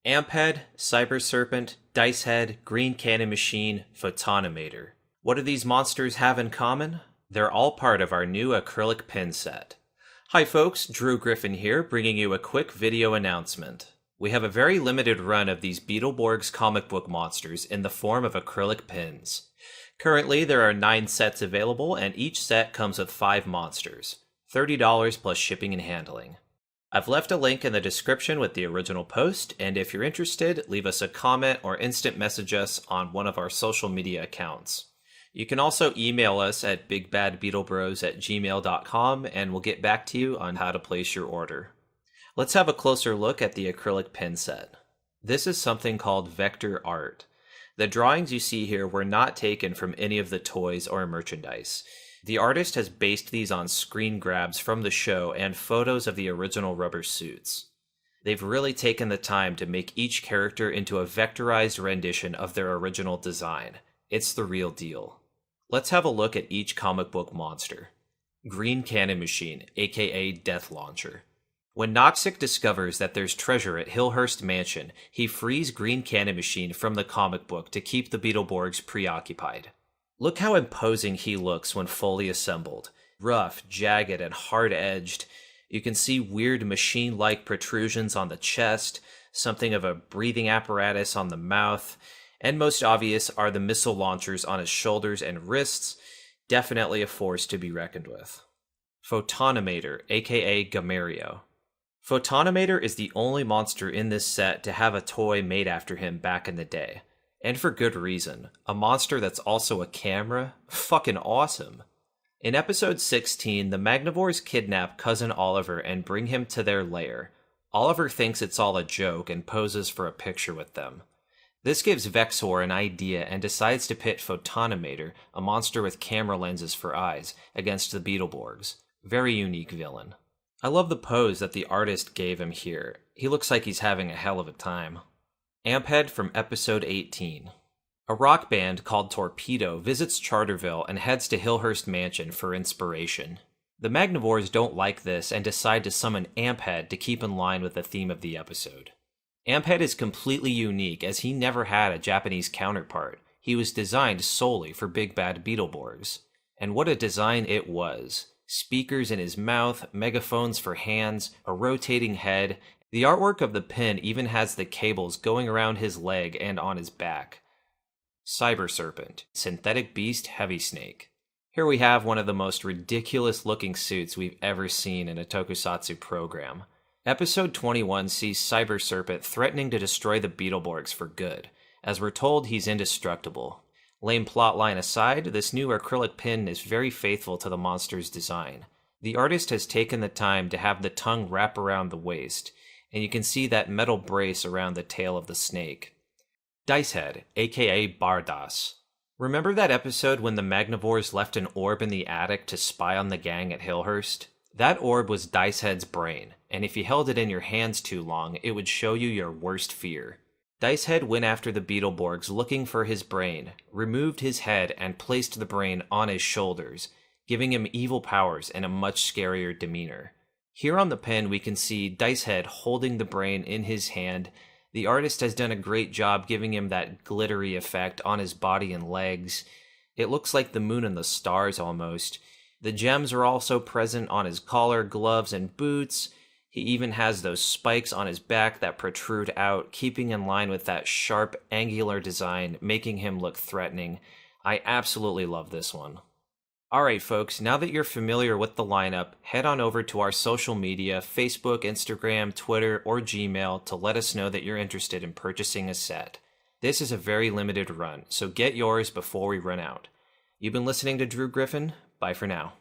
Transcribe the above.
Amphead, serpent, Dicehead, green cannon machine, Photonimator. What do these monsters have in common? They're all part of our new acrylic pin set. Hi folks, Drew Griffin here, bringing you a quick video announcement. We have a very limited run of these BeetleBorgs comic book monsters in the form of acrylic pins. Currently, there are 9 sets available, and each set comes with 5 monsters. $30 plus shipping and handling. I've left a link in the description with the original post, and if you're interested, leave us a comment or instant message us on one of our social media accounts. You can also email us at bigbadbeetlebros@gmail.com, and we'll get back to you on how to place your order. Let's have a closer look at the acrylic pin set. This is something called vector art. The drawings you see here were not taken from any of the toys or merchandise. The artist has based these on screen grabs from the show and photos of the original rubber suits. They've really taken the time to make each character into a vectorized rendition of their original design. It's the real deal. Let's have a look at each comic book monster. Green Cannon Machine, aka Death Launcher. When Noxic discovers that there's treasure at Hillhurst Mansion, he frees Green Cannon Machine from the comic book to keep the BeetleBorgs preoccupied. Look how imposing he looks when fully assembled. Rough, jagged, and hard-edged. You can see weird machine-like protrusions on the chest, something of a breathing apparatus on the mouth, and most obvious are the missile launchers on his shoulders and wrists, definitely a force to be reckoned with. Photonimator, aka Gamario. Photonimator is the only monster in this set to have a toy made after him back in the day. And for good reason. A monster that's also a camera? Fucking awesome. In episode 16, the Magnivores kidnap Cousin Oliver and bring him to their lair. Oliver thinks it's all a joke and poses for a picture with them. This gives Vexor an idea and decides to pit Photonimator, a monster with camera lenses for eyes, against the BeetleBorgs. Very unique villain. I love the pose that the artist gave him here. He looks like he's having a hell of a time. Amphead from episode 18. A rock band called Torpedo visits Charterville and heads to Hillhurst Mansion for inspiration. The Magnivores don't like this and decide to summon Amphead to keep in line with the theme of the episode. Amphead is completely unique as he never had a Japanese counterpart. He was designed solely for Big Bad BeetleBorgs. And what a design it was. Speakers in his mouth, megaphones for hands, a rotating head. The artwork of the pin even has the cables going around his leg and on his back. Serpent, synthetic beast heavy snake. Here we have one of the most ridiculous looking suits we've ever seen in a tokusatsu program. Episode 21 sees Serpent threatening to destroy the BeetleBorgs for good, as we're told he's indestructible. Lame plotline aside, this new acrylic pin is very faithful to the monster's design. The artist has taken the time to have the tongue wrap around the waist, and you can see that metal brace around the tail of the snake. Dicehead, aka Bardas. Remember that episode when the Magnivores left an orb in the attic to spy on the gang at Hillhurst? That orb was Dicehead's brain, and if you held it in your hands too long, it would show you your worst fear. Dicehead went after the BeetleBorgs looking for his brain, removed his head, and placed the brain on his shoulders, giving him evil powers and a much scarier demeanor. Here on the pin we can see Dicehead holding the brain in his hand. The artist has done a great job giving him that glittery effect on his body and legs. It looks like the moon and the stars almost. The gems are also present on his collar, gloves, and boots. He even has those spikes on his back that protrude out, keeping in line with that sharp, angular design, making him look threatening. I absolutely love this one. Alright folks, now that you're familiar with the lineup, head on over to our social media, Facebook, Instagram, Twitter, or Gmail to let us know that you're interested in purchasing a set. This is a very limited run, so get yours before we run out. You've been listening to Drew Griffin. Bye for now.